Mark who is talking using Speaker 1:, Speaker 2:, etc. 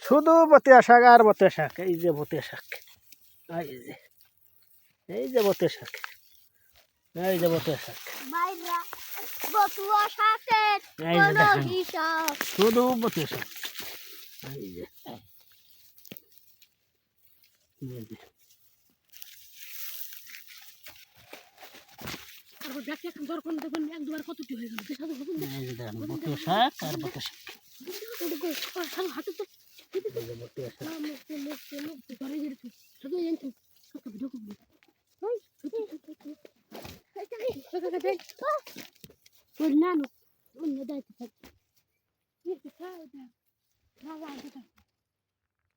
Speaker 1: শুধু বতিয়া শাক আর বতিয়া শাক, এই যে বতিয়া শাক, এই যে বতিয়া শাক, এই যে বতিয়া শাক, শুধু বতিয়া শাক, এই যে বতিয়া শাক আর বতিয়া শাক।